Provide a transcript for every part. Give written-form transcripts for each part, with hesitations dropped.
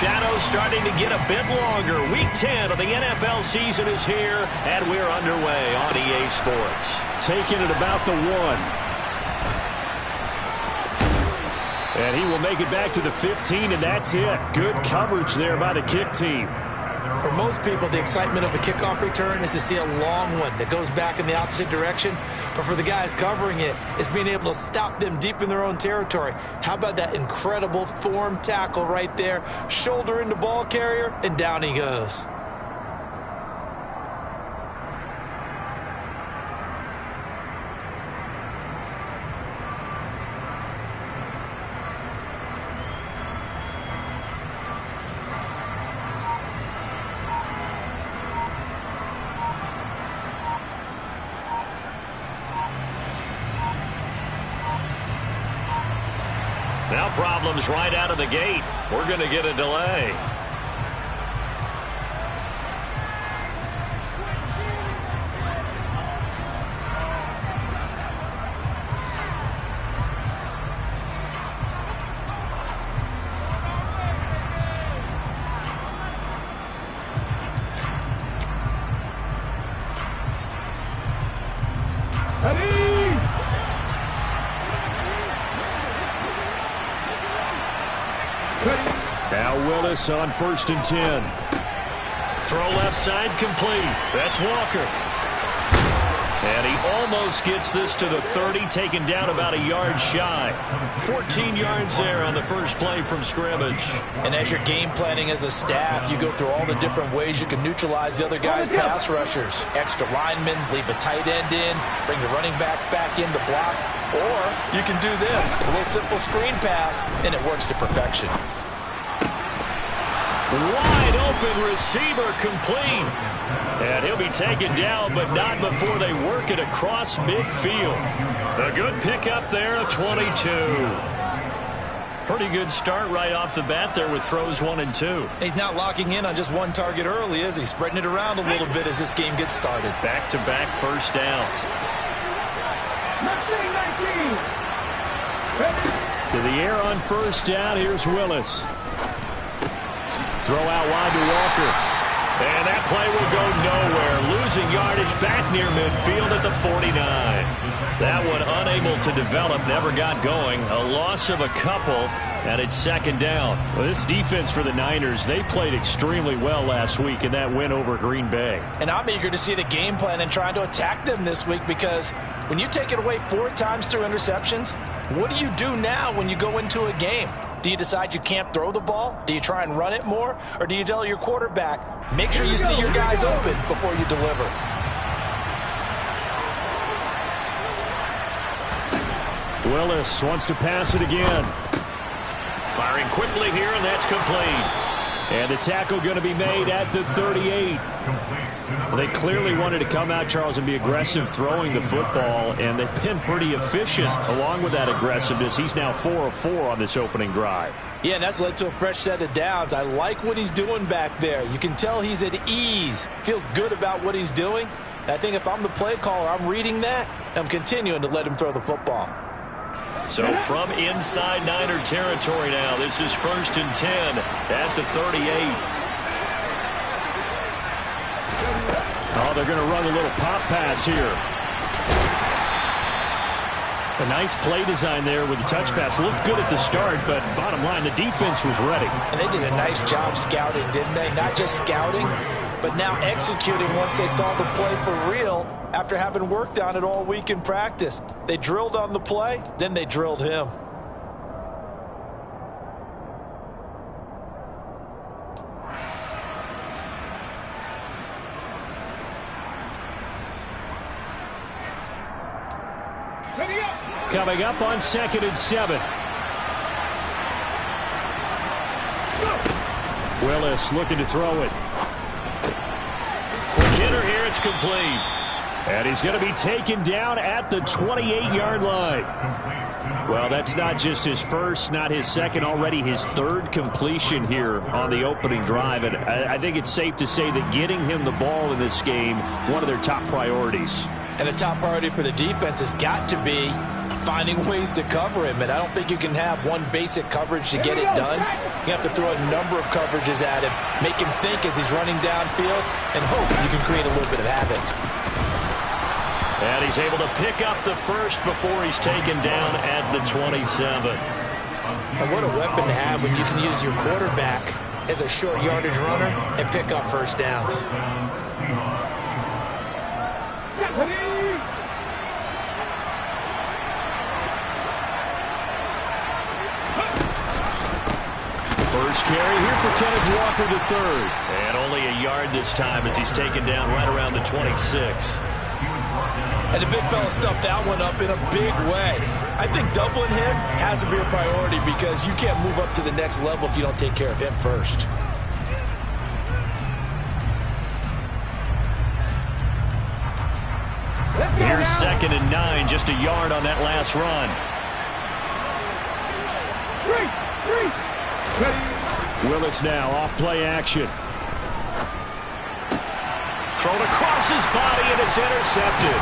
shadows starting to get a bit longer. Week 10 of the NFL season is here, and we're underway on EA Sports. Taking it about the 1. And he will make it back to the 15, and that's it. Good coverage there by the kick team. For most people, the excitement of the kickoff return is to see a long one that goes back in the opposite direction. But for the guys covering it, it's being able to stop them deep in their own territory. How about that incredible form tackle right there? Shoulder into ball carrier, and down he goes. Now problems right out of the gate. We're going to get a delay. Now Willis on 1st and 10. Throw left side complete. That's Walker. And he almost gets this to the 30, taken down about a yard shy. 14 yards there on the first play from scrimmage. And as you're game planning as a staff, you go through all the different ways you can neutralize the other guy's pass rushers. Extra linemen, leave a tight end in, bring the running backs back in to block. Or you can do this, a little simple screen pass, and it works to perfection. Wide open receiver complete. And he'll be taken down, but not before they work it across midfield. A good pickup there, a 22. Pretty good start right off the bat there with throws 1 and 2. He's not locking in on just one target early, is he? Spreading it around a little bit as this game gets started. Back-to-back first downs. To the air on 1st down. Here's Willis. Throw out wide to Walker. And that play will go nowhere. Losing yardage back near midfield at the 49. That one unable to develop, never got going. A loss of a couple, and it's 2nd down. Well, this defense for the Niners, they played extremely well last week in that win over Green Bay. And I'm eager to see the game plan and trying to attack them this week, because when you take it away 4 times through interceptions, what do you do now when you go into a game? Do you decide you can't throw the ball? Do you try and run it more? Or do you tell your quarterback, make sure you see your guys open before you deliver? Willis wants to pass it again. Firing quickly here, and that's complete. And the tackle going to be made at the 38. Well, they clearly wanted to come out, Charles, and be aggressive throwing the football, and they've been pretty efficient along with that aggressiveness. He's now 4 of 4 on this opening drive. Yeah, and that's led to a fresh set of downs. I like what he's doing back there. You can tell he's at ease, feels good about what he's doing. And I think if I'm the play caller, I'm reading that, and I'm continuing to let him throw the football. So from inside Niner territory now, this is 1st and 10 at the 38. Oh, they're going to run a little pop pass here. A nice play design there with the touch pass. Looked good at the start, but bottom line, the defense was ready. And they did a nice job scouting, didn't they? Not just scouting, but now executing once they saw the play for real after having worked on it all week in practice. They drilled on the play, then they drilled him. Coming up on 2nd and 7. Willis looking to throw it. For Kidder here, it's complete. And he's going to be taken down at the 28-yard line. Well, that's not just his first, not his second, already his 3rd completion here on the opening drive. And I think it's safe to say that getting him the ball in this game, one of their top priorities. And the top priority for the defense has got to be finding ways to cover him. And I don't think you can have one basic coverage to get it done. You have to throw a number of coverages at him, make him think as he's running downfield, and hope you can create a little bit of havoc. And he's able to pick up the first before he's taken down at the 27. And what a weapon to have when you can use your quarterback as a short yardage runner and pick up first downs. First carry here for Kenneth Walker to third. And only a yard this time as he's taken down right around the 26. And the big fella stuffed that one up in a big way. I think doubling him has to be a priority because you can't move up to the next level if you don't take care of him first. Here's 2nd and 9, just a yard on that last run. Willis now off play action. Thrown across his body, and it's intercepted.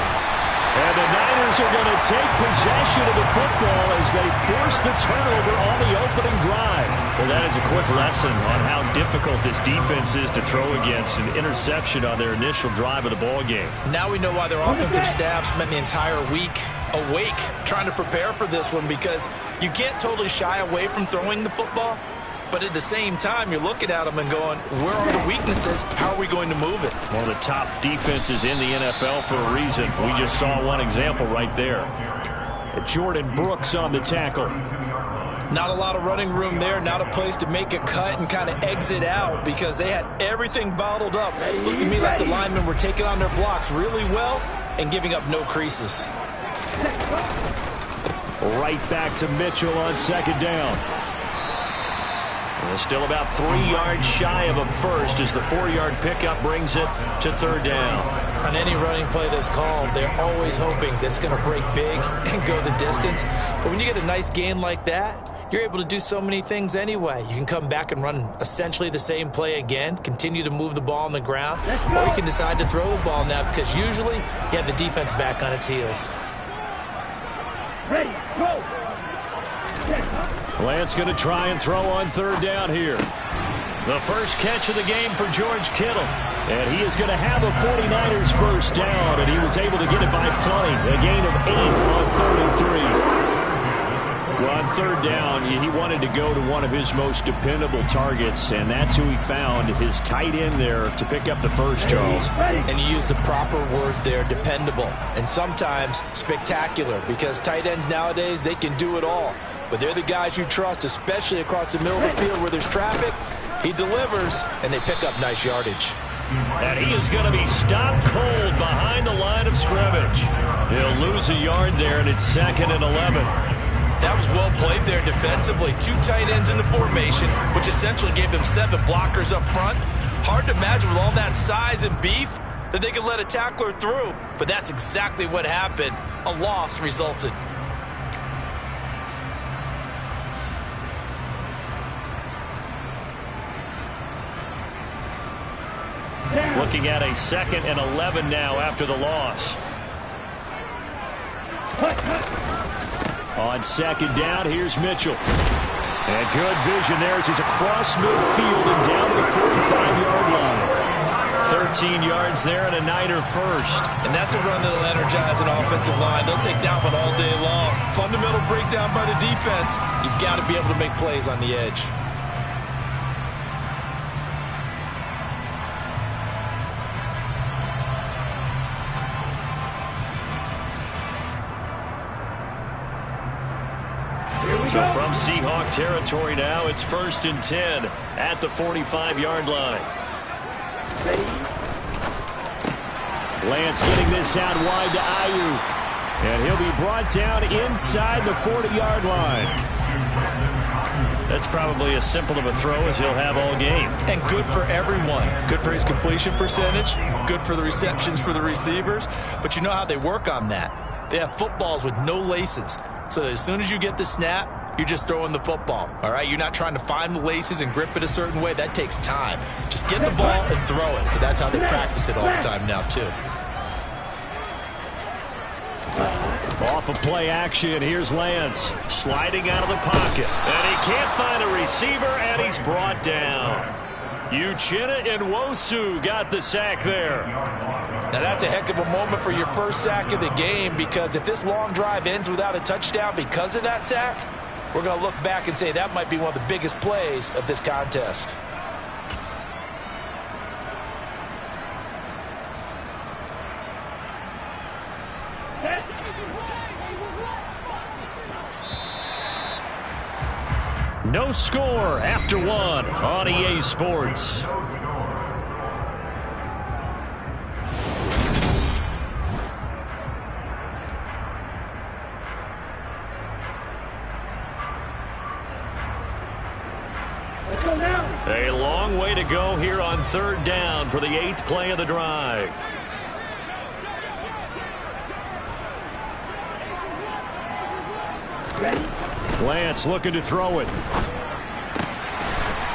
And the Niners are going to take possession of the football as they force the turnover on the opening drive. Well, that is a quick lesson on how difficult this defense is to throw against. An interception on their initial drive of the ball game. Now we know why their offensive staff spent the entire week awake trying to prepare for this one, because you can't totally shy away from throwing the football. But at the same time, you're looking at them and going, where are the weaknesses? How are we going to move it? One of the top defenses in the NFL for a reason. We just saw one example right there. Jordan Brooks on the tackle. Not a lot of running room there. Not a place to make a cut and kind of exit out because they had everything bottled up. It looked to me like the linemen were taking on their blocks really well and giving up no creases. Right back to Mitchell on 2nd down. Well, still about 3 yards shy of a first as the 4-yard pickup brings it to 3rd down. On any running play that's called, they're always hoping that it's going to break big and go the distance. But when you get a nice gain like that, you're able to do so many things anyway. You can come back and run essentially the same play again, continue to move the ball on the ground, or you can decide to throw the ball now because usually you have the defense back on its heels. Ready, go! Lance going to try and throw on 3rd down here. The first catch of the game for George Kittle. And he is going to have a 49ers first down, and he was able to get it by play. A gain of 8 on 3rd and 3. Well, on 3rd down, he wanted to go to one of his most dependable targets, and that's who he found, his tight end there to pick up the first, Charles. And you use the proper word there, dependable, and sometimes spectacular, because tight ends nowadays, they can do it all. But they're the guys you trust, especially across the middle of the field where there's traffic. He delivers, and they pick up nice yardage. And he is going to be stopped cold behind the line of scrimmage. He'll lose a yard there, and it's 2nd and 11. That was well played there defensively. 2 tight ends in the formation, which essentially gave them 7 blockers up front. Hard to imagine with all that size and beef that they could let a tackler through. But that's exactly what happened. A loss resulted. Looking at a 2nd and 11 now after the loss. On 2nd down, here's Mitchell. And good vision there as he's across midfield and down to the 45-yard line. 13 yards there and a Niner first. And that's a run that'll energize an offensive line. They'll take that one all day long. Fundamental breakdown by the defense. You've got to be able to make plays on the edge. So from Seahawk territory now, it's 1st and 10 at the 45-yard line. Lance getting this out wide to Ayuk. And he'll be brought down inside the 40-yard line. That's probably as simple of a throw as he'll have all game. And good for everyone. Good for his completion percentage. Good for the receptions for the receivers. But you know how they work on that. They have footballs with no laces. So as soon as you get the snap, you're just throwing the football, all right? You're not trying to find the laces and grip it a certain way. That takes time. Just get the ball and throw it. So that's how they practice it all the time now, too. Off of play action, here's Lance. Sliding out of the pocket. And he can't find a receiver, and he's brought down. Wk10 got the sack there. Now that's a heck of a moment for your first sack of the game, because if this long drive ends without a touchdown because of that sack, we're going to look back and say that might be one of the biggest plays of this contest. No score after one on EA Sports. A long way to go here on third down for the 8th play of the drive. Lance looking to throw it.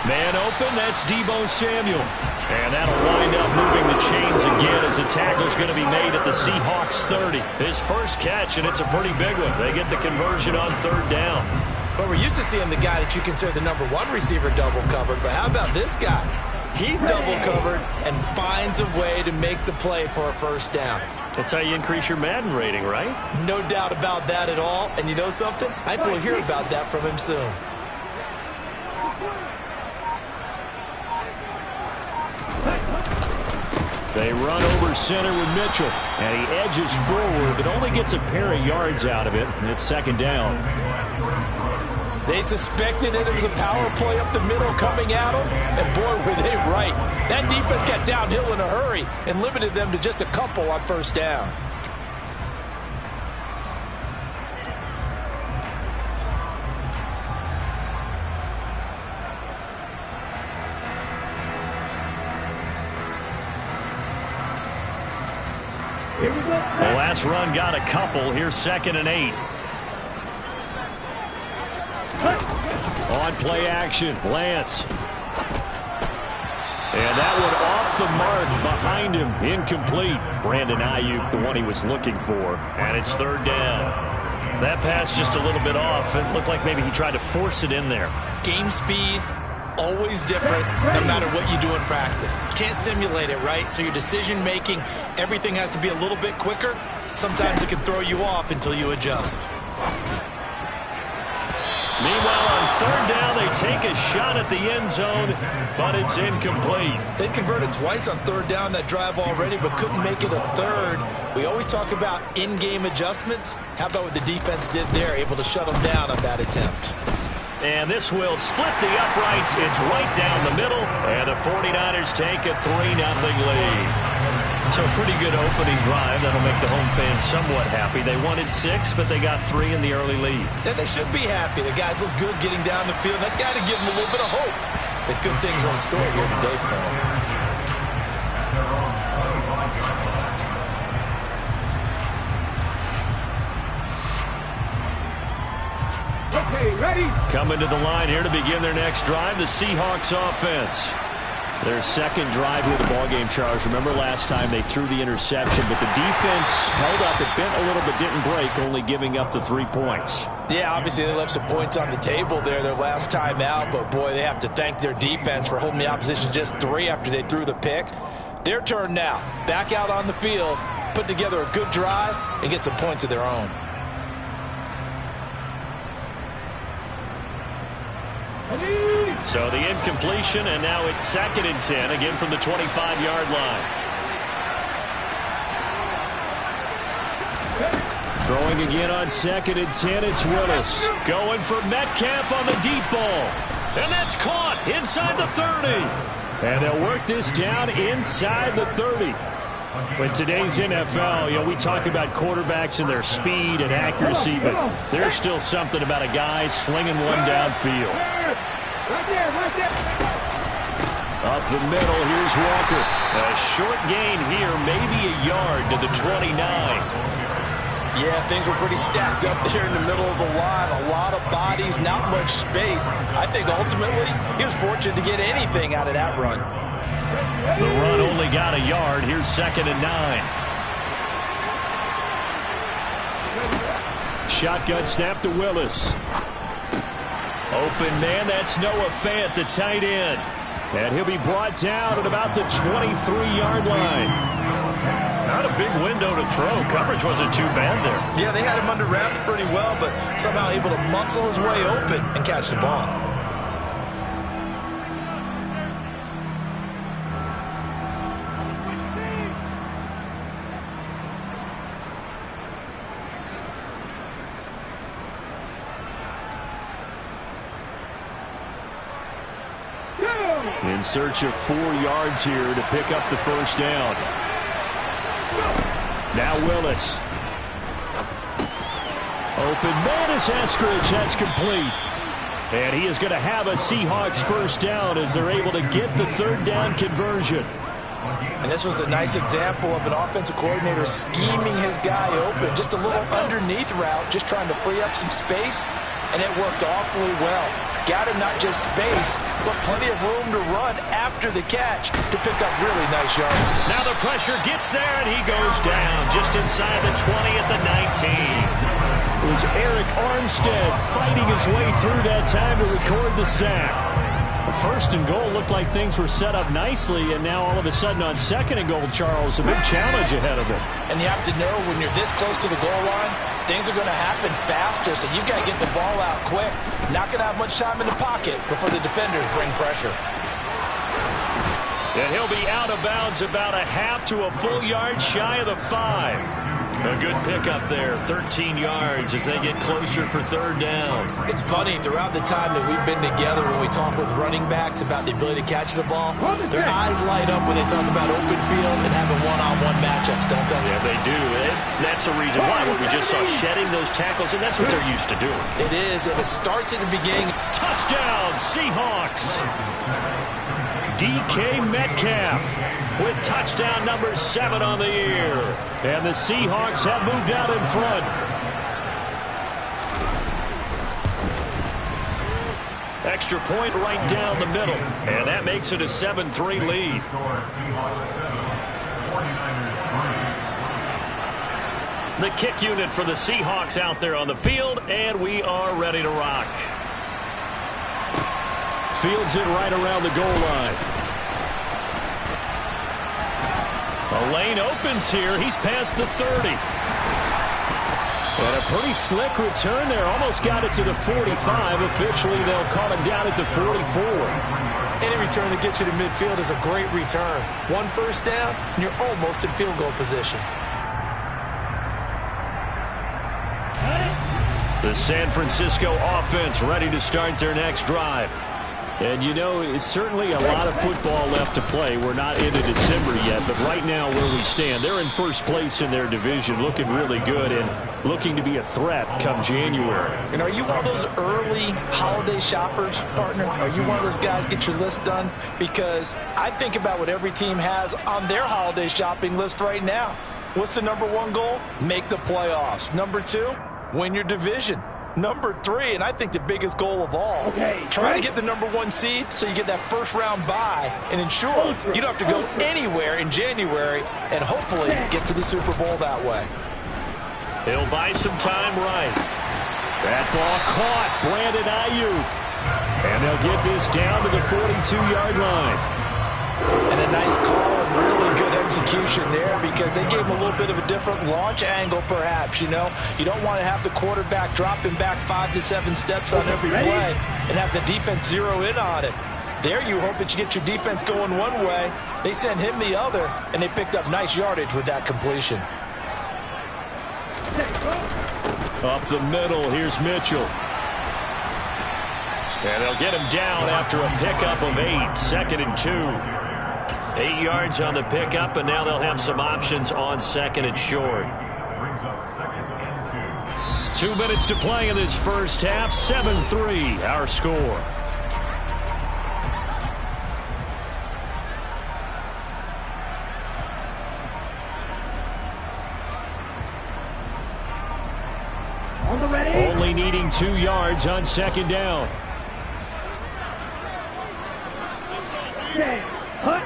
Man open, that's Deebo Samuel. And that'll wind up moving the chains again as a tackle's going to be made at the Seahawks 30. His first catch, and it's a pretty big one. They get the conversion on third down. But we're used to seeing the guy that you consider the #1 receiver double covered. But how about this guy? He's double covered and finds a way to make the play for a first down. That's how you increase your Madden rating, right? No doubt about that at all. And you know something? I think we'll hear about that from him soon. They run over center with Mitchell. And he edges forward, but only gets a pair of yards out of it. And it's second down. They suspected it was a power play up the middle coming at them, and boy, were they right. That defense got downhill in a hurry and limited them to just a couple on first down. The last run got a couple. Here's 2nd and 8. On play action, Lance. And that one off the mark behind him, incomplete. Brandon Ayuk, the one he was looking for. And it's third down. That pass just a little bit off. It looked like maybe he tried to force it in there. Game speed, always different no matter what you do in practice. You can't simulate it, right? So your decision making, everything has to be a little bit quicker. Sometimes it can throw you off until you adjust. Meanwhile, on third down, they take a shot at the end zone, but it's incomplete. They converted twice on third down that drive already, but couldn't make it a third. We always talk about in-game adjustments. How about what the defense did there, able to shut them down on that attempt? And this will split the uprights. It's right down the middle, and the 49ers take a 3-0 lead. So a pretty good opening drive. That'll make the home fans somewhat happy. They wanted 6, but they got 3 in the early lead. And they should be happy. The guys look good getting down the field. That's got to give them a little bit of hope that good things are in store here today for them. Okay, ready? Coming to the line here to begin their next drive, the Seahawks offense. Their second drive with the ballgame, Charles. Remember last time they threw the interception, but the defense held up. It bent a little but didn't break, only giving up the 3 points. Yeah, obviously they left some points on the table there their last time out, but boy, they have to thank their defense for holding the opposition just 3 after they threw the pick. Their turn now. Back out on the field, put together a good drive, and get some points of their own. So the incompletion, and now it's 2nd and 10, again from the 25-yard line. Throwing again on 2nd and 10, it's Willis. Going for Metcalf on the deep ball. And that's caught inside the 30. And they'll work this down inside the 30. In today's NFL, we talk about quarterbacks and their speed and accuracy, but there's still something about a guy slinging one downfield. Right there, right there. Up the middle, here's Walker. A short gain here, maybe a yard to the 29. Yeah, things were pretty stacked up there in the middle of the line. A lot of bodies, not much space. I think ultimately he was fortunate to get anything out of that run. The run only got a yard. Here's 2nd and 9. Shotgun snap to Willis. Open man, that's Noah Fant, the tight end. And he'll be brought down at about the 23-yard line. Not a big window to throw. Coverage wasn't too bad there. Yeah, they had him under wraps pretty well, but somehow able to muscle his way open and catch the ball. In search of 4 yards here to pick up the first down. Now Willis. Open man is Eskridge. That's complete. And he is going to have a Seahawks first down as they're able to get the third down conversion. And this was a nice example of an offensive coordinator scheming his guy open. Just a little underneath route, just trying to free up some space, and it worked awfully well. Got him not just space, but plenty of room to run after the catch to pick up really nice yards. Now the pressure gets there, and he goes down just inside the 20 at the 19. It was Eric Armstead fighting his way through that time to record the sack. First and goal looked like things were set up nicely, and now all of a sudden on second and goal, Charles, a big challenge ahead of him. And you have to know when you're this close to the goal line, things are going to happen faster, so you've got to get the ball out quick. Not going to have much time in the pocket before the defenders bring pressure. And he'll be out of bounds about a half to a full yard shy of the 5. A good pickup there, 13 yards as they get closer for third down. It's funny, throughout the time that we've been together when we talk with running backs about the ability to catch the ball, their eyes light up when they talk about open field and having one-on-one matchups, don't they? Yeah, they do. And that's the reason why what we just saw, shedding those tackles, and that's what they're used to doing. It is, and it starts at the beginning. Touchdown, Seahawks! DK Metcalf with touchdown number 7 on the year. And the Seahawks have moved out in front. Extra point right down the middle. And that makes it a 7-3 lead. The kick unit for the Seahawks out there on the field, and we are ready to rock. Fields it right around the goal line. A lane opens here. He's past the 30. And a pretty slick return there. Almost got it to the 45. Officially, they'll call him down at the 44. Any return that gets you to midfield is a great return. One first down, and you're almost in field goal position. The San Francisco offense ready to start their next drive. And, you know, it's certainly a lot of football left to play. We're not into December yet, but right now where we stand, they're in first place in their division, looking really good and looking to be a threat come January. And are you one of those early holiday shoppers, partner? Are you one of those guys get your list done? Because I think about what every team has on their holiday shopping list right now. What's the number 1 goal? Make the playoffs. Number 2, win your division. Number 3, and I think the biggest goal of all, try to get the number 1 seed so you get that first round bye and ensure you don't have to go anywhere in January and hopefully get to the Super Bowl that way. He'll buy some time right. That ball caught. Brandon Ayuk. And they'll get this down to the 42-yard line. And a nice call and really good execution there because they gave him a little bit of a different launch angle perhaps, you know. You don't want to have the quarterback dropping back 5 to 7 steps on every play and have the defense zero in on it. There you hope that you get your defense going one way. They sent him the other, and they picked up nice yardage with that completion. Up the middle, here's Mitchell. And they'll get him down after a pickup of 8, 2nd and 2. 8 yards on the pickup, and now they'll have some options on 2nd and short. 2 minutes to play in this first half. 7-3, our score. Only needing 2 yards on 2nd down. Hut.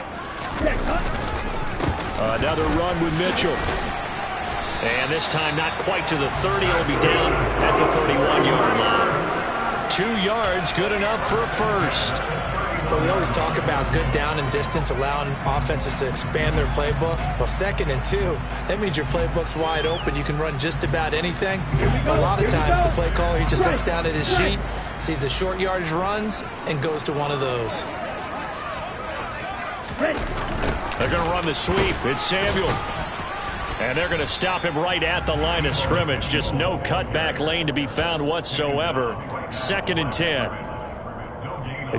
Another run with Mitchell. And this time not quite to the 30. It'll be down at the 31-yard line. 2 yards, good enough for a first. Well, we always talk about good down and distance, allowing offenses to expand their playbook. Well, 2nd and 2, that means your playbook's wide open. You can run just about anything. But a lot of times the play caller, he just looks down at his sheet, sees the short yardage runs, and goes to one of those. They're going to run the sweep. It's Samuel. And they're going to stop him right at the line of scrimmage. Just no cutback lane to be found whatsoever. 2nd and 10.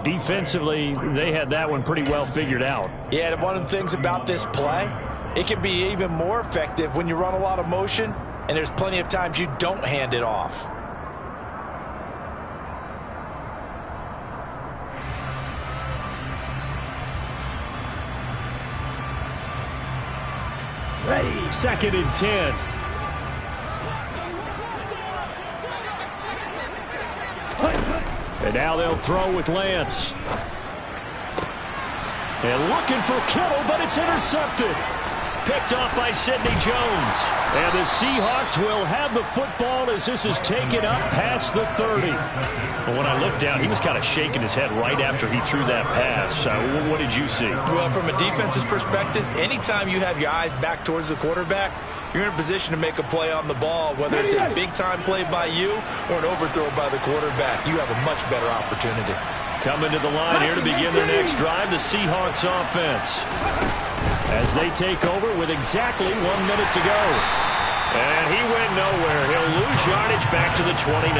Defensively, they had that one pretty well figured out. Yeah, and one of the things about this play, it can be even more effective when you run a lot of motion, and there's plenty of times you don't hand it off. Ready. 2nd and 10. And now they'll throw with Lance. And looking for Kittle, but it's intercepted. Picked off by Sidney Jones. And the Seahawks will have the football as this is taken up past the 30. Well, when I looked down, he was kind of shaking his head right after he threw that pass. What did you see? Well, from a defense's perspective, anytime you have your eyes back towards the quarterback, you're in a position to make a play on the ball, whether it's a big-time play by you or an overthrow by the quarterback. You have a much better opportunity. Coming to the line here to begin their next drive, the Seahawks offense. As they take over with exactly 1 minute to go. And he went nowhere. He'll lose yardage back to the 29.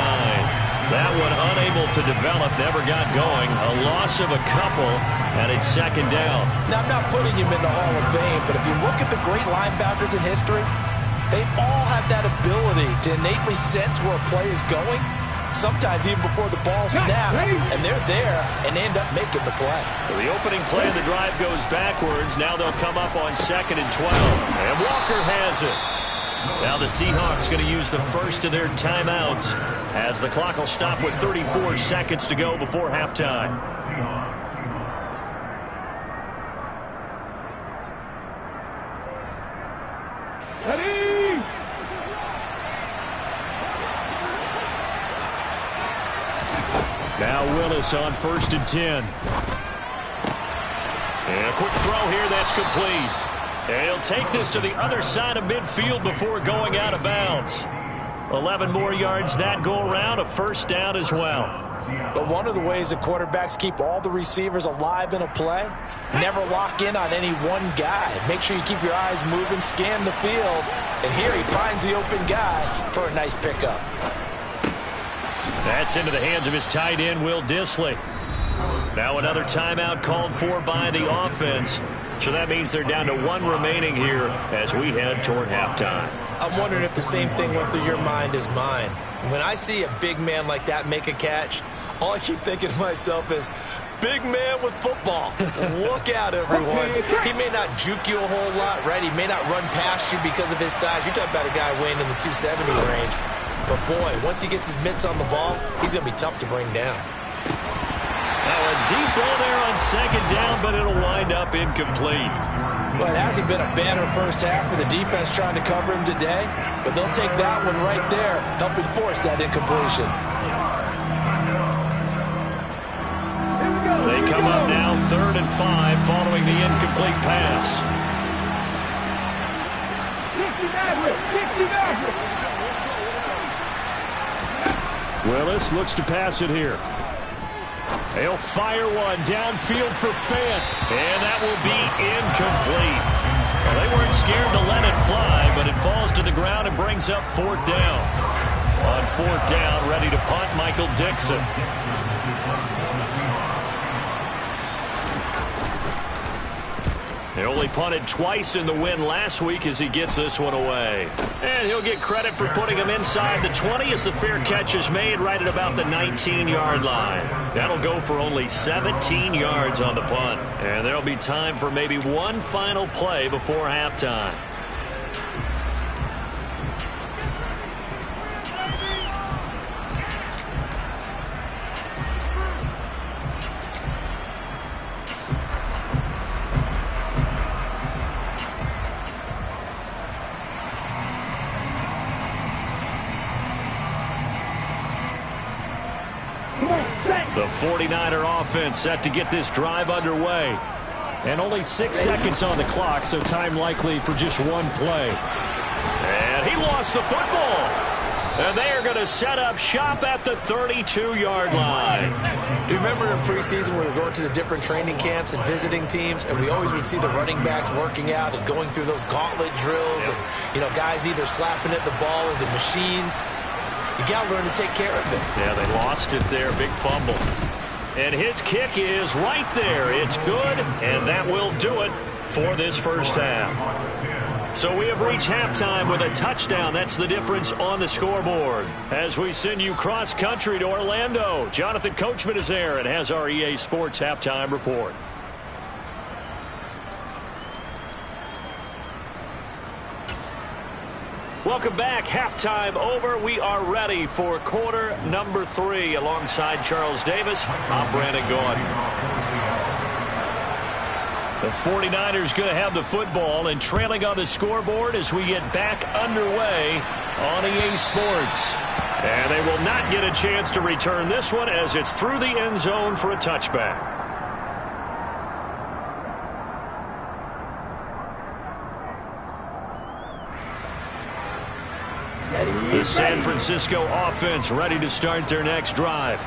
That one unable to develop, never got going. A loss of a couple, and it's 2nd down. Now, I'm not putting him in the Hall of Fame, but if you look at the great linebackers in history, they all have that ability to innately sense where a play is going, sometimes even before the ball snaps, and they're there and end up making the play. So the opening play of the drive goes backwards. Now they'll come up on 2nd and 12. And Walker has it. Now the Seahawks going to use the first of their timeouts as the clock will stop with 34 seconds to go before halftime. Ready. Now Willis on 1st and 10. And a quick throw here, that's complete. And he'll take this to the other side of midfield before going out of bounds. 11 more yards that go around, a first down as well. But one of the ways that quarterbacks keep all the receivers alive in a play, never lock in on any one guy. Make sure you keep your eyes moving, scan the field, and here he finds the open guy for a nice pickup. That's into the hands of his tight end, Will Dissly. Now another timeout called for by the offense. So that means they're down to 1 remaining here as we head toward halftime. I'm wondering if the same thing went through your mind as mine. When I see a big man like that make a catch, all I keep thinking to myself is, big man with football. Look out, everyone. He may not juke you a whole lot, right? He may not run past you because of his size. You're talking about a guy weighing in the 270 range. But, boy, once he gets his mitts on the ball, he's going to be tough to bring down. Now a deep ball there on 2nd down, but it'll wind up incomplete. Well, it hasn't been a banner first half for the defense trying to cover him today, but they'll take that one right there, helping force that incompletion. They come up now 3rd and 5 following the incomplete pass. Willis looks to pass it here. He'll fire one downfield for Fant, and that will be incomplete. Well, they weren't scared to let it fly, but it falls to the ground and brings up 4th down. On 4th down, ready to punt, Michael Dixon. He only punted twice in the win last week as he gets this one away. And he'll get credit for putting him inside the 20 as the fair catch is made right at about the 19-yard line. That'll go for only 17 yards on the punt. And there'll be time for maybe one final play before halftime. The 49er offense set to get this drive underway. And only 6 seconds on the clock, so time likely for just one play. And he lost the football. And they are going to set up shop at the 32-yard line. Do you remember in preseason when we were going to the different training camps and visiting teams, and we always would see the running backs working out and going through those gauntlet drills and, guys either slapping at the ball or the machines. You got to learn to take care of it. Yeah, they lost it there. Big fumble. And his kick is right there. It's good, and that will do it for this first half. So we have reached halftime with a touchdown. That's the difference on the scoreboard. As we send you cross-country to Orlando, Jonathan Coachman is there and has our EA Sports halftime report. Welcome back. Halftime over. We are ready for quarter number 3. Alongside Charles Davis, I'm Brandon Gaudin. The 49ers going to have the football and trailing on the scoreboard as we get back underway on EA Sports. And they will not get a chance to return this one as it's through the end zone for a touchback. The San Francisco offense ready to start their next drive.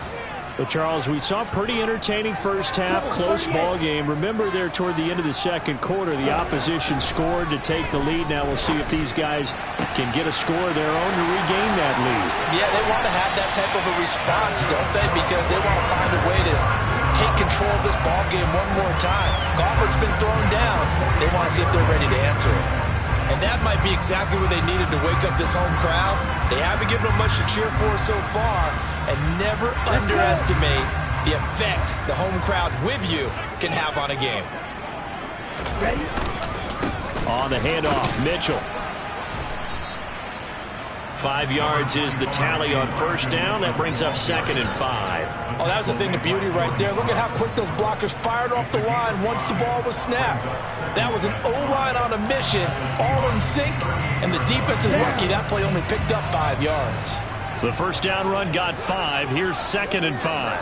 Well, Charles, we saw a pretty entertaining first half, close ball game. Remember there toward the end of the second quarter, the opposition scored to take the lead. Now we'll see if these guys can get a score of their own to regain that lead. Yeah, they want to have that type of a response, don't they? Because they want to find a way to take control of this ball game one more time. Gauntlet's been thrown down. They want to see if they're ready to answer it. And that might be exactly what they needed to wake up this home crowd. They haven't given them much to cheer for so far. And never underestimate the effect the home crowd with you can have on a game. Ready? On the handoff, Mitchell. 5 yards is the tally on first down. That brings up 2nd and 5. Oh, that was a thing of beauty right there. Look at how quick those blockers fired off the line once the ball was snapped. That was an O-line on a mission, all in sync, and the defense is lucky that play only picked up 5 yards. The first down run got 5. Here's 2nd and 5.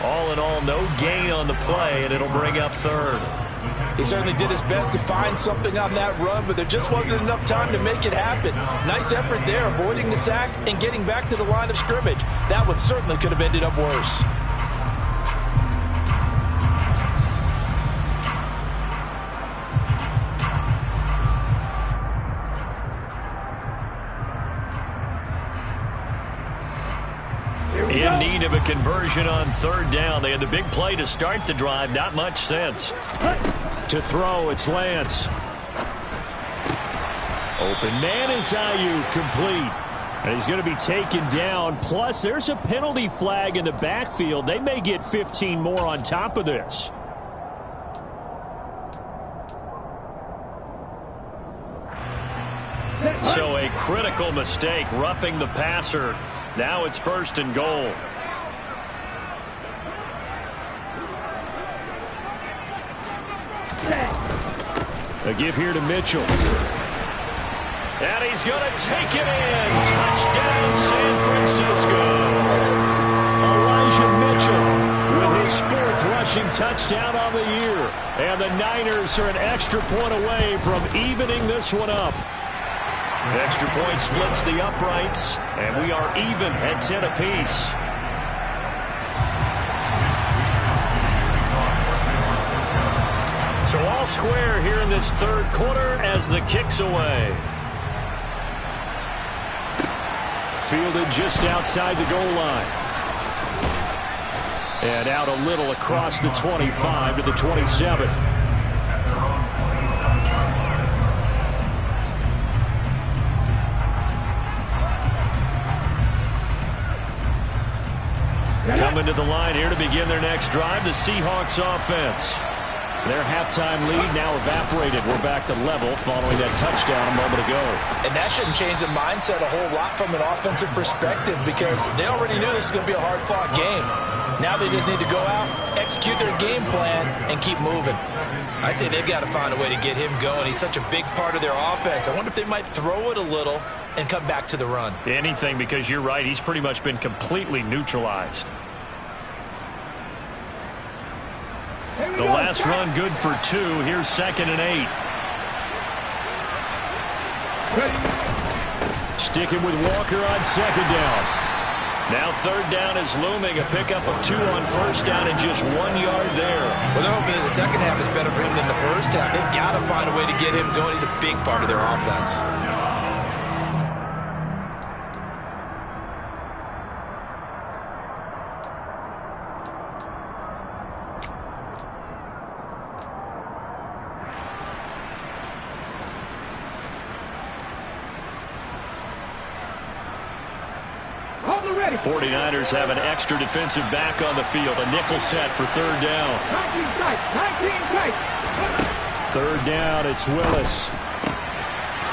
All in all, no gain on the play, and it'll bring up 3rd. He certainly did his best to find something on that run, but there just wasn't enough time to make it happen. Nice effort there, avoiding the sack and getting back to the line of scrimmage. That one certainly could have ended up worse. In need of a conversion on 3rd down. They had the big play to start the drive. Not much sense. To throw, it's Lance. Open man is Ayuk, complete. And he's going to be taken down. Plus, there's a penalty flag in the backfield. They may get 15 more on top of this. So a critical mistake, roughing the passer. Now it's 1st and goal. A give here to Mitchell. And he's going to take it in. Touchdown, San Francisco. Elijah Mitchell with his 4th rushing touchdown on the year. And the Niners are an extra point away from evening this one up. Extra point splits the uprights, and we are even at 10 apiece. So all square here in this 3rd quarter as the kick's away. Fielded just outside the goal line. And out a little across the 25 to the 27. Coming to the line here to begin their next drive, the Seahawks offense. Their halftime lead now evaporated. We're back to level following that touchdown a moment ago. And that shouldn't change the mindset a whole lot from an offensive perspective because they already knew this was going to be a hard-fought game. Now they just need to go out, execute their game plan, and keep moving. I'd say they've got to find a way to get him going. He's such a big part of their offense. I wonder if they might throw it a little and come back to the run. Anything, because you're right. He's pretty much been completely neutralized. The last run good for 2. Here's 2nd and 8. Sticking with Walker on 2nd down. Now 3rd down is looming. A pickup of 2 on 1st down and just 1 yard there. Well, they're hoping that the second half is better for him than the first half. They've got to find a way to get him going. He's a big part of their offense. Hold the ready. 49ers have an extra defensive back on the field. A nickel set for 3rd down. 19 tight. 19 tight. 3rd down, it's Willis.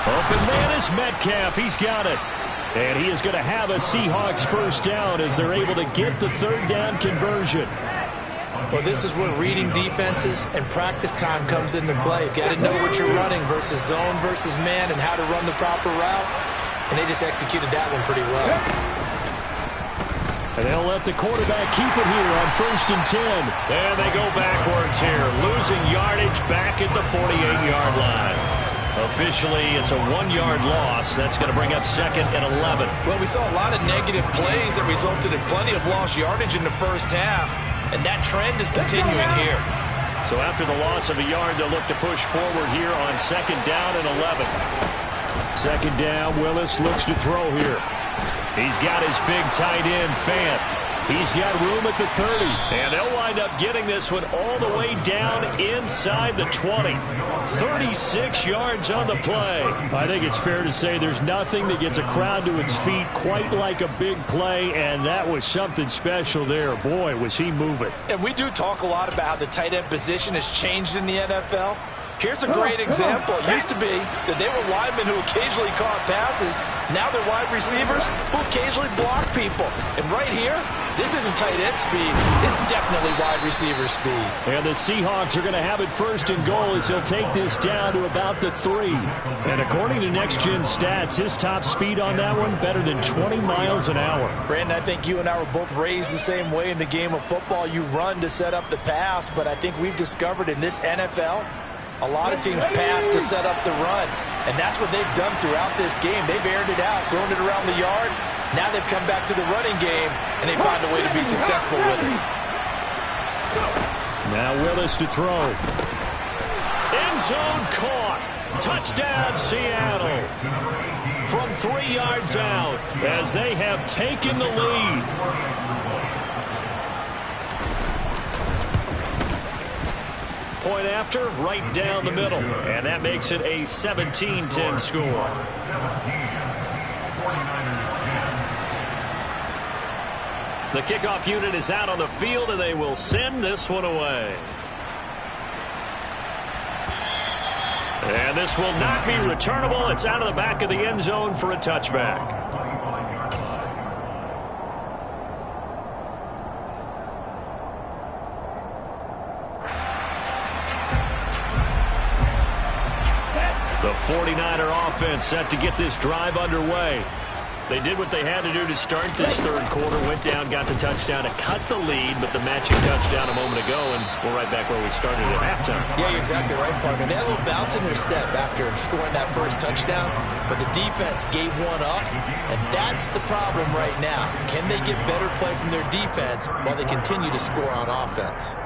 Open man is Metcalf. He's got it. And he is going to have a Seahawks 1st down as they're able to get the 3rd down conversion. Well, this is where reading defenses and practice time comes into play. You've got to know what you're running versus zone versus man and how to run the proper route. And they just executed that one pretty well. And they'll let the quarterback keep it here on 1st and 10. And they go backwards here, losing yardage back at the 48-yard line. Officially, it's a 1-yard loss. That's going to bring up 2nd and 11. Well, we saw a lot of negative plays that resulted in plenty of lost yardage in the first half. And that trend is continuing here. So after the loss of a yard, they'll look to push forward here on 2nd down and 11. 2nd down, Willis looks to throw here. He's got his big tight end, Fant. He's got room at the 30. And they'll wind up getting this one all the way down inside the 20. 36 yards on the play. I think it's fair to say there's nothing that gets a crowd to its feet quite like a big play, and that was something special there. Boy, was he moving. And we do talk a lot about how the tight end position has changed in the NFL. Here's a great example. It used to be that they were linemen who occasionally caught passes. Now they're wide receivers who occasionally block people. And right here, this isn't tight end speed. It's definitely wide receiver speed. And the Seahawks are going to have it 1st and goal as he'll take this down to about the 3. And according to Next Gen Stats, his top speed on that one better than 20 miles an hour. Brandon, I think you and I were both raised the same way in the game of football. You run to set up the pass, but I think we've discovered in this NFL, a lot of teams pass to set up the run, and that's what they've done throughout this game. They've aired it out, thrown it around the yard. Now they've come back to the running game, and they find a way to be successful with it. Now Willis to throw. End zone caught. Touchdown, Seattle. From 3 yards out as they have taken the lead. Point after, right down the middle. And that makes it a 17-10 score. The kickoff unit is out on the field, and they will send this one away. And this will not be returnable. It's out of the back of the end zone for a touchback. The 49er offense set to get this drive underway. They did what they had to do to start this 3rd quarter, went down, got the touchdown to cut the lead, but the matching touchdown a moment ago, and we're right back where we started at halftime. Yeah, you're exactly right, partner. They had a little bounce in their step after scoring that first touchdown, but the defense gave one up, and that's the problem right now. Can they get better play from their defense while they continue to score on offense?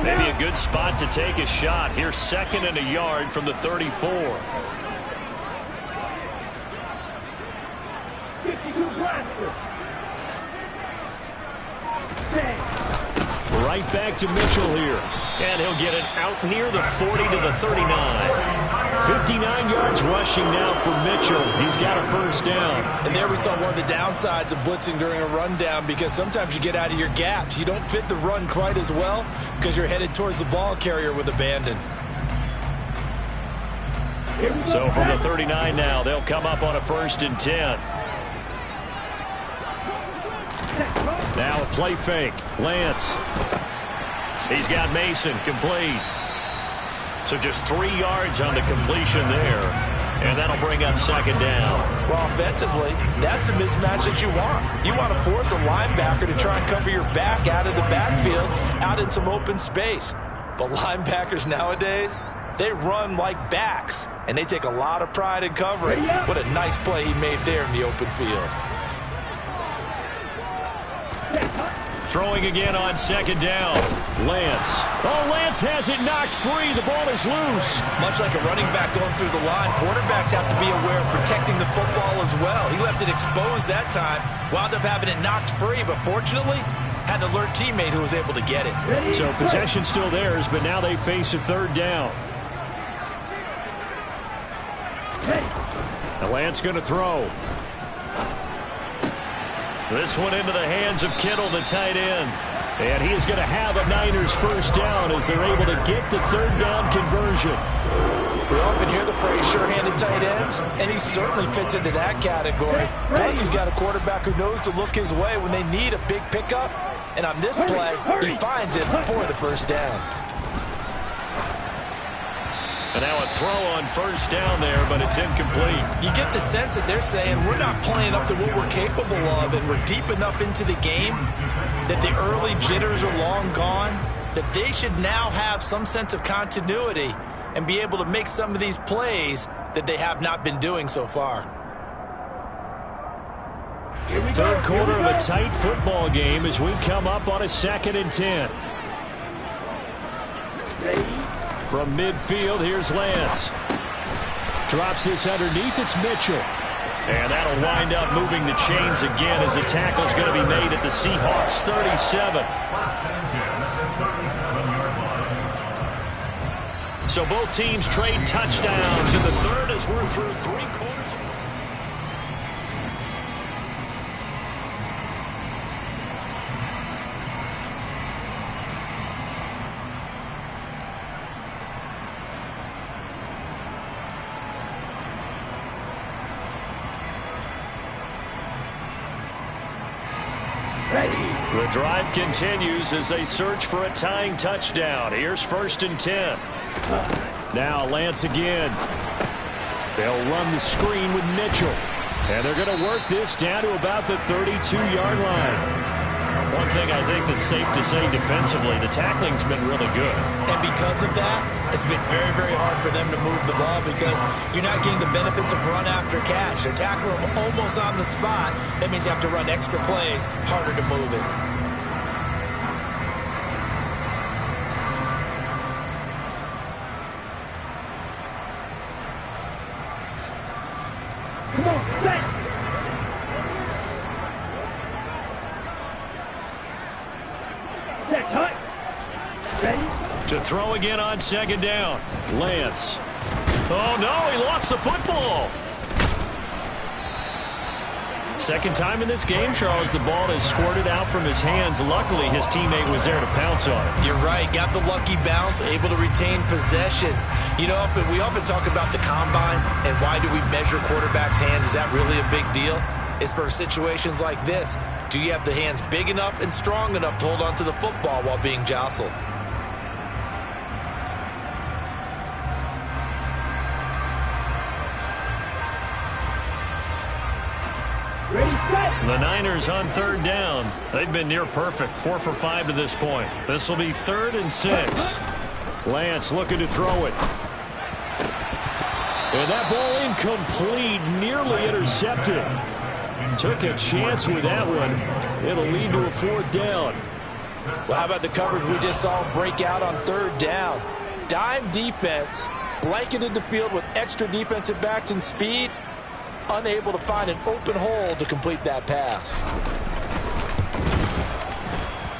Maybe a good spot to take a shot. Here's 2nd and a yard from the 34. 52 blaster. Right back to Mitchell here. And he'll get it out near the 40 to the 39. 59 yards rushing now for Mitchell. He's got a 1st down. And there we saw one of the downsides of blitzing during a rundown, because sometimes you get out of your gaps. You don't fit the run quite as well because you're headed towards the ball carrier with abandon. So from the 39 now, they'll come up on a 1st and 10. Now a play fake. Lance. He's got Mason complete. So just 3 yards on the completion there. And that'll bring up second down. Well, offensively, that's the mismatch that you want. You want to force a linebacker to try and cover your back out of the backfield, out in some open space. But linebackers nowadays, they run like backs, and they take a lot of pride in covering. What a nice play he made there in the open field. Throwing again on second down. Lance. Oh, Lance has it knocked free. The ball is loose. Much like a running back going through the line, quarterbacks have to be aware of protecting the football as well. He left it exposed that time, wound up having it knocked free, but fortunately, had an alert teammate who was able to get it. So possession still theirs, but now they face a third down. And Lance going to throw. This one into the hands of Kittle, the tight end. And he is going to have a Niners first down as they're able to get the third down conversion. We often hear the phrase sure-handed tight ends, and he certainly fits into that category. Plus, he's got a quarterback who knows to look his way when they need a big pickup. And on this play, he finds it for the first down. And now a throw on first down there, but it's incomplete. You get the sense that they're saying we're not playing up to what we're capable of, and we're deep enough into the game that the early jitters are long gone, that they should now have some sense of continuity and be able to make some of these plays that they have not been doing so far. Third quarter of a tight football game as we come up on a 2nd and 10. From midfield, here's Lance. Drops this underneath, it's Mitchell. And that'll wind up moving the chains again as the tackle's going to be made at the Seahawks 37. So both teams trade touchdowns in the third as we're through 3 quarters. The drive continues as they search for a tying touchdown. Here's 1st and 10. Now Lance again. They'll run the screen with Mitchell. And they're going to work this down to about the 32-yard line. One thing I think that's safe to say defensively, the tackling's been really good. And because of that, it's been very, very hard for them to move the ball because you're not getting the benefits of run after catch. They're tackling them almost on the spot. That means you have to run extra plays, harder to move it. Come on, set. Set, cut. Ready? To throw again on 2nd down. Lance. Oh, no, he lost the football. Second time in this game, Charles, the ball has squirted out from his hands. Luckily, his teammate was there to pounce on it. You're right. Got the lucky bounce, able to retain possession. You know, we often talk about the combine and why do we measure quarterbacks' hands. Is that really a big deal? It's for situations like this. Do you have the hands big enough and strong enough to hold on to the football while being jostled? The Niners on 3rd down. They've been near perfect. 4 for 5 to this point. This will be 3rd and 6. Lance looking to throw it. And that ball incomplete, nearly intercepted. Took a chance with that one. It'll lead to a 4th down. Well, how about the coverage we just saw break out on 3rd down? Dime defense, blanketed the field with extra defensive backs and speed. Unable to find an open hole to complete that pass.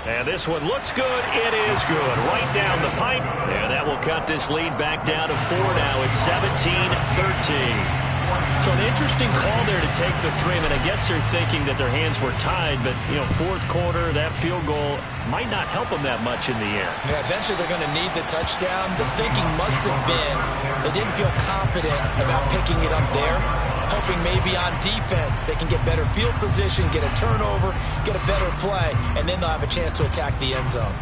And this one looks good. It is good. Right down the pipe. And that will cut this lead back down to 4 now. It's 17-13. So an interesting call there to take the 3. I mean, I guess they're thinking that their hands were tied, but, you know, 4th quarter, that field goal might not help them that much in the air. Yeah, eventually they're going to need the touchdown. The thinking must have been they didn't feel confident about picking it up there. hoping maybe on defense they can get better field position, get a turnover, get a better play, and then they'll have a chance to attack the end zone.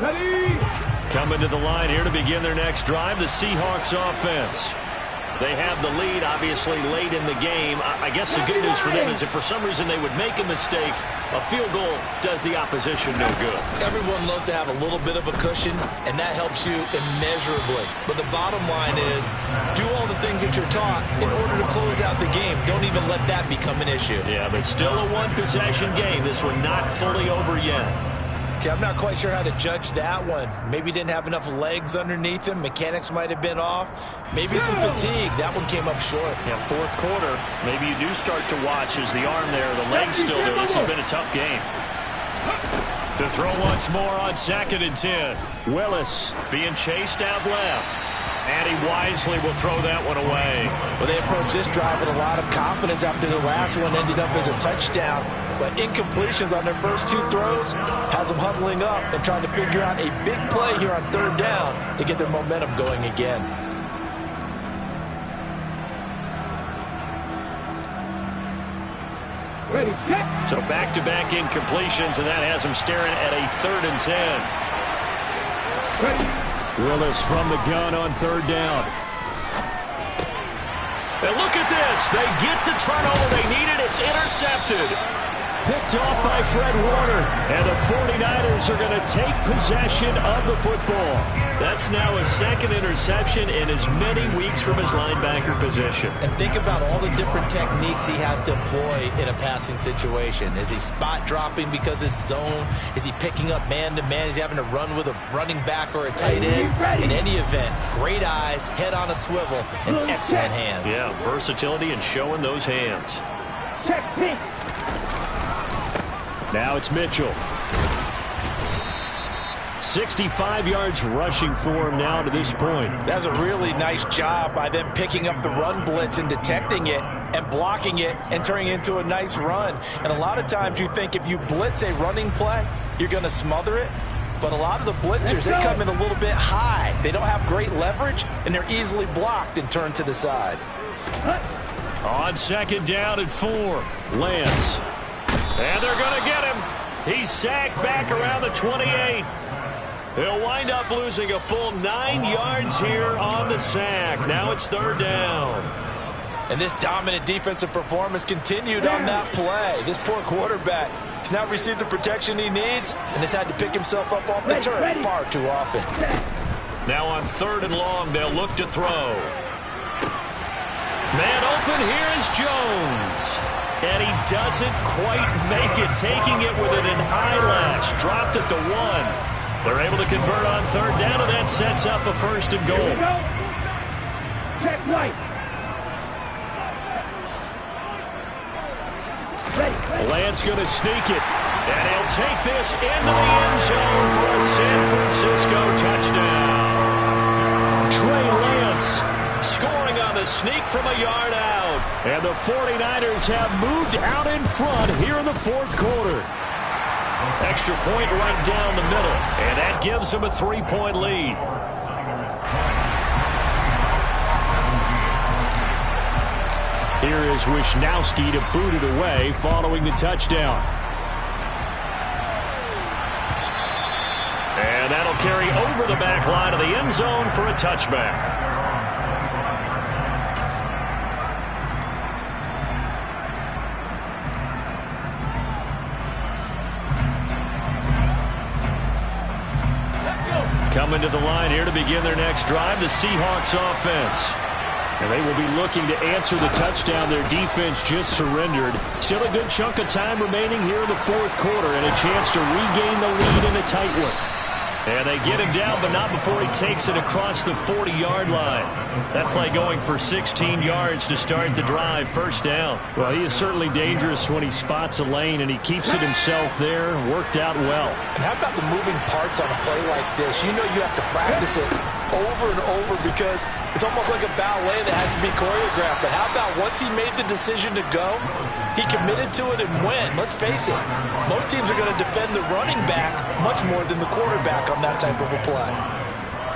Ready. Coming to the line here to begin their next drive, the Seahawks offense. They have the lead, obviously, late in the game. I guess the good news for them is if for some reason they would make a mistake, a field goal does the opposition no good. Everyone loves to have a little bit of a cushion, and that helps you immeasurably. But the bottom line is, do all the things that you're taught in order to close out the game. Don't even let that become an issue. Yeah, but still a one-possession game. This one not fully over yet. Okay, I'm not quite sure how to judge that one. Maybe didn't have enough legs underneath him. Mechanics might have been off. Maybe some fatigue. That one came up short. Yeah, fourth quarter. Maybe you do start to watch as the arm there, the leg's still there. This has been a tough game. To throw once more on 2nd and 10. Willis being chased out left. And he wisely will throw that one away. Well, they approached this drive with a lot of confidence after the last one ended up as a touchdown. But incompletions on their first 2 throws has them huddling up and trying to figure out a big play here on 3rd down to get their momentum going again. Ready, set. So back-to-back incompletions, and that has them staring at a 3rd and 10. Ready. Willis from the gun on 3rd down. And look at this. They get the turnover they needed. It's intercepted. Picked off by Fred Warner. And the 49ers are going to take possession of the football. That's now his 2nd interception in as many weeks from his linebacker position. And think about all the different techniques he has to employ in a passing situation. Is he spot dropping because it's zone? Is he picking up man-to-man? Is he having to run with a running back or a tight end? In any event, great eyes, head on a swivel, and excellent hands. Yeah, versatility and showing those hands. Check pitch. Now it's Mitchell. 65 yards rushing for him now to this point. That's a really nice job by them picking up the run blitz and detecting it and blocking it and turning it into a nice run. And a lot of times you think if you blitz a running play, you're going to smother it. But a lot of the blitzers, they come in a little bit high. They don't have great leverage, and they're easily blocked and turned to the side. On 2nd down and 4, Lance. And they're going to get him. He's sacked back around the 28. He'll wind up losing a full 9 yards here on the sack. Now it's 3rd down. And this dominant defensive performance continued on that play. This poor quarterback has not received the protection he needs and has had to pick himself up off the turf far too often. Now on 3rd and long, they'll look to throw. Man open, here is Jones. And he doesn't quite make it, taking it within an eyelash. Dropped at the 1. They're able to convert on 3rd down, and that sets up a 1st and goal. Check right. Ready. Lance going to sneak it. And he'll take this into the end zone for a San Francisco touchdown. Trey Lance scoring on the sneak from a yard out. And the 49ers have moved out in front here in the 4th quarter. Extra point right down the middle. And that gives them a 3-point lead. Here is Wisnowski to boot it away following the touchdown. And that'll carry over the back line of the end zone for a touchback. Coming to the line here to begin their next drive, the Seahawks offense. And they will be looking to answer the touchdown their defense just surrendered. Still a good chunk of time remaining here in the 4th quarter and a chance to regain the lead in a tight one. And they get him down, but not before he takes it across the 40-yard line. That play going for 16 yards to start the drive, 1st down. Well, he is certainly dangerous when he spots a lane, and he keeps it himself there. Worked out well. And how about the moving parts on a play like this? You know you have to practice it over and over because it's almost like a ballet that has to be choreographed. But how about once he made the decision to go, He committed to it and went. Let's face it, most teams are going to defend the running back much more than the quarterback on that type of a play.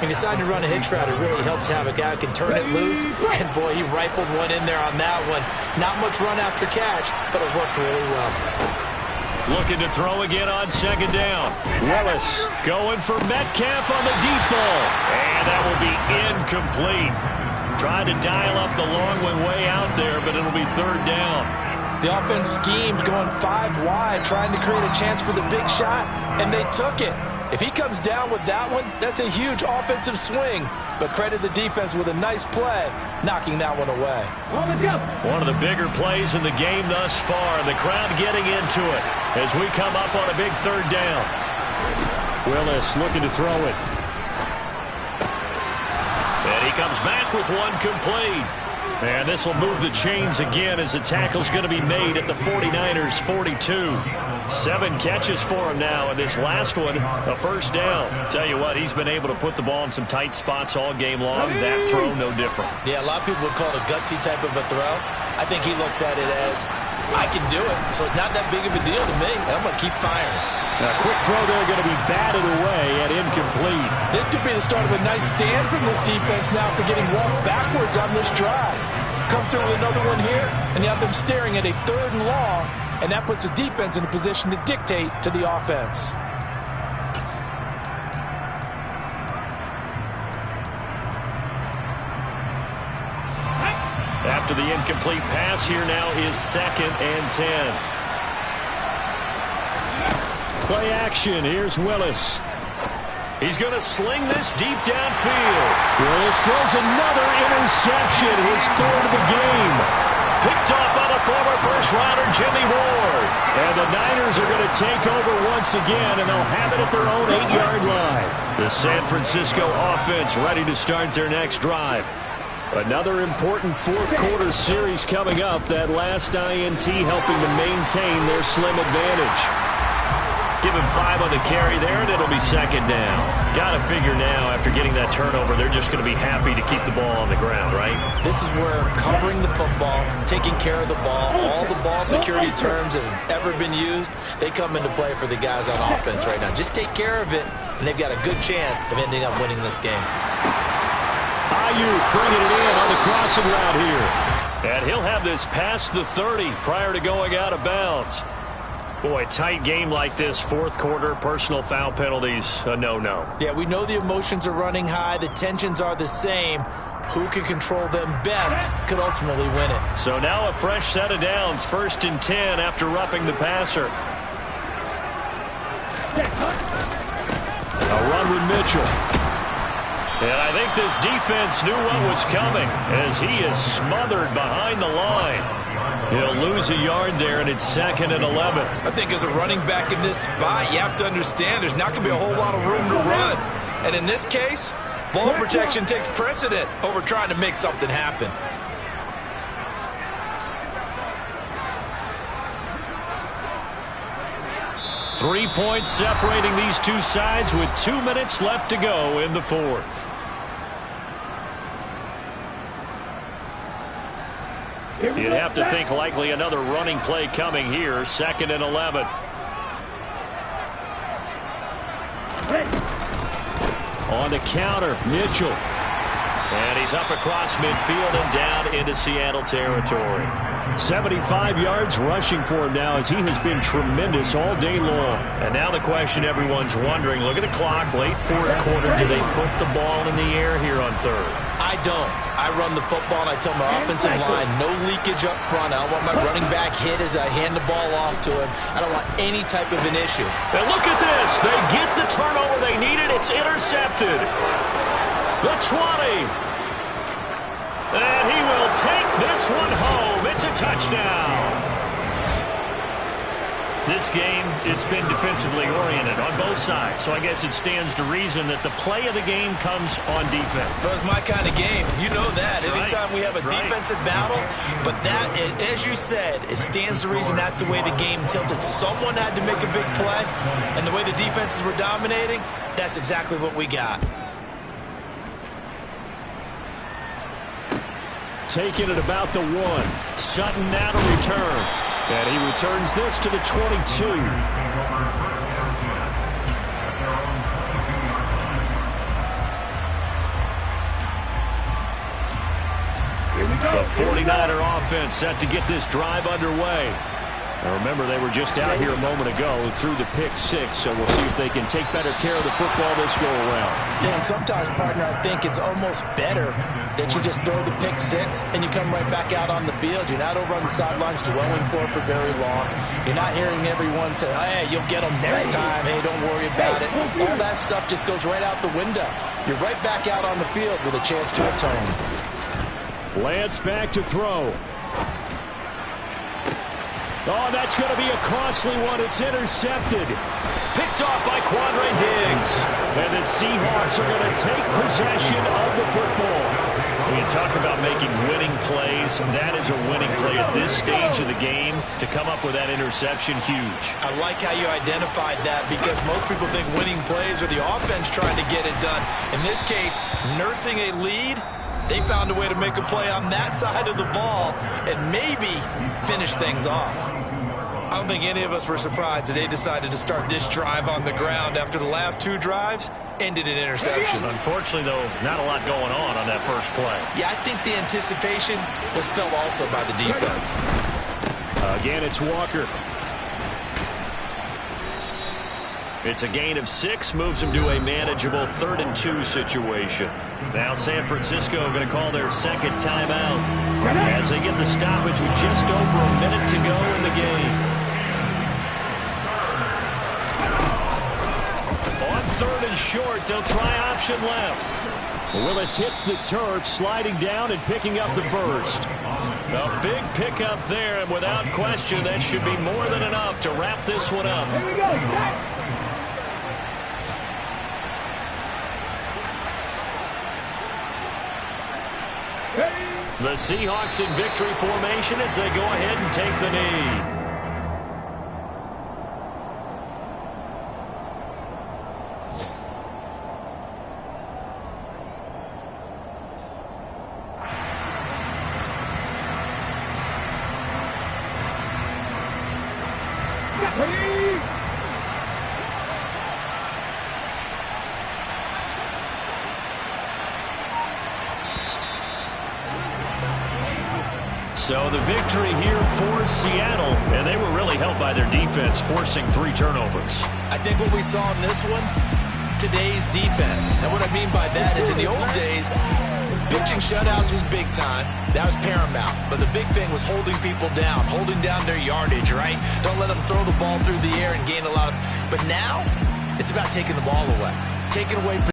He decided to run a hitch route. It really helps to have a guy who can turn it loose. And, boy, he rifled one in there on that one. Not much run after catch, but it worked really well. Looking to throw again on second down. Willis going for Metcalf on the deep ball. And that will be incomplete. Tried to dial up the long one way out there, but it'll be third down. The offense schemed going 5 wide, trying to create a chance for the big shot, and they took it. If he comes down with that one, that's a huge offensive swing. But credit the defense with a nice play, knocking that one away. One of the bigger plays in the game thus far. The crowd getting into it as we come up on a big third down. Willis looking to throw it. And he comes back with one complete. And this will move the chains again as the tackle's going to be made at the 49ers 42. 7 catches for him now, and this last one, a first down. Tell you what, he's been able to put the ball in some tight spots all game long. That throw, no different. Yeah, a lot of people would call it a gutsy type of a throw. I think he looks at it as, I can do it, so it's not that big of a deal to me, and I'm going to keep firing. A quick throw there going to be batted away and incomplete. This could be the start of a nice stand from this defense now for getting walked backwards on this drive. Come through with another one here, and you have them staring at a 3rd and long, and that puts the defense in a position to dictate to the offense. After the incomplete pass, here now is 2nd and 10. Play action. Here's Willis. He's going to sling this deep downfield. Willis throws another interception, his 3rd of the game. Picked off by the former first-rounder Jimmy Ward. And the Niners are going to take over once again, and they'll have it at their own 8-yard line. The San Francisco offense ready to start their next drive. Another important fourth-quarter series coming up. That last INT helping to maintain their slim advantage. Give him 5 on the carry there, and it'll be 2nd down. Got to figure now, after getting that turnover, they're just going to be happy to keep the ball on the ground, right? This is where covering the football, taking care of the ball, all the ball security terms that have ever been used, they come into play for the guys on offense right now. Just take care of it, and they've got a good chance of ending up winning this game. Ayuk bringing it in on the crossing route here. And he'll have this past the 30 prior to going out of bounds. Boy, tight game like this, 4th quarter, personal foul penalties, a no-no. Yeah, we know the emotions are running high. The tensions are the same. Who can control them best could ultimately win it. So now a fresh set of downs, 1st and 10 after roughing the passer. A run with Mitchell. And I think this defense knew what was coming as he is smothered behind the line. He'll lose a yard there, and it's 2nd and 11. I think as a running back in this spot, you have to understand there's not going to be a whole lot of room to run. And in this case, ball protection takes precedent over trying to make something happen. Three points separating these two sides with 2 minutes left to go in the 4th. You'd have to think likely another running play coming here. 2nd and 11. On the counter, Mitchell. And he's up across midfield and down into Seattle territory. 75 yards rushing for him now as he has been tremendous all day long. And now the question everyone's wondering, look at the clock, late 4th quarter. Do they put the ball in the air here on 3rd? I don't. I run the football, and I tell my offensive line, no leakage up front. I don't want my running back hit as I hand the ball off to him. I don't want any type of an issue. And look at this. They get the turnover they needed. It's intercepted. The 20. And he will take this one home. It's a touchdown. This game, it's been defensively oriented on both sides. So I guess it stands to reason that the play of the game comes on defense. So it's my kind of game. You know that. That's Anytime we have a defensive battle. But that, as you said, it stands to reason that's the way the game tilted. Someone had to make a big play. And the way the defenses were dominating, that's exactly what we got. Taking it about the 1. Sutton now to return. And he returns this to the 22. The 49er offense set to get this drive underway. Now remember, they were just out here a moment ago through the pick six, so we'll see if they can take better care of the football this go around. Yeah, and sometimes, partner, I think it's almost better that you just throw the pick six and you come right back out on the field. You're not over on the sidelines dwelling for very long. You're not hearing everyone say, hey, you'll get them next time. Hey, don't worry about it. All that stuff just goes right out the window. You're right back out on the field with a chance to atone. Lance back to throw. Oh, that's going to be a costly one. It's intercepted. Picked off by Quandre Diggs. And the Seahawks are going to take possession of the football. When you talk about making winning plays, that is a winning play at this stage of the game. To come up with that interception, huge. I like how you identified that, because most people think winning plays are the offense trying to get it done. In this case, nursing a lead, they found a way to make a play on that side of the ball and maybe finish things off. I don't think any of us were surprised that they decided to start this drive on the ground after the last two drives ended in interceptions. Unfortunately, though, not a lot going on that first play. Yeah, I think the anticipation was felt also by the defense. Again, it's Walker. It's a gain of 6, moves them to a manageable 3rd and 2 situation. Now San Francisco going to call their second timeout as they get the stoppage with just over a minute to go in the game. On 3rd and short, they'll try option left. Willis hits the turf, sliding down and picking up the first. A big pickup there, and without question, that should be more than enough to wrap this one up. Here we go. The Seahawks in victory formation as they go ahead and take the knee. So the victory here for Seattle, and they were really helped by their defense, forcing 3 turnovers. I think what we saw in this one, today's defense. And what I mean by that is in the old days, pitching shutouts was big time. That was paramount. But the big thing was holding people down, holding down their yardage, right? Don't let them throw the ball through the air and gain a lot of... But now, it's about taking the ball away. Taking away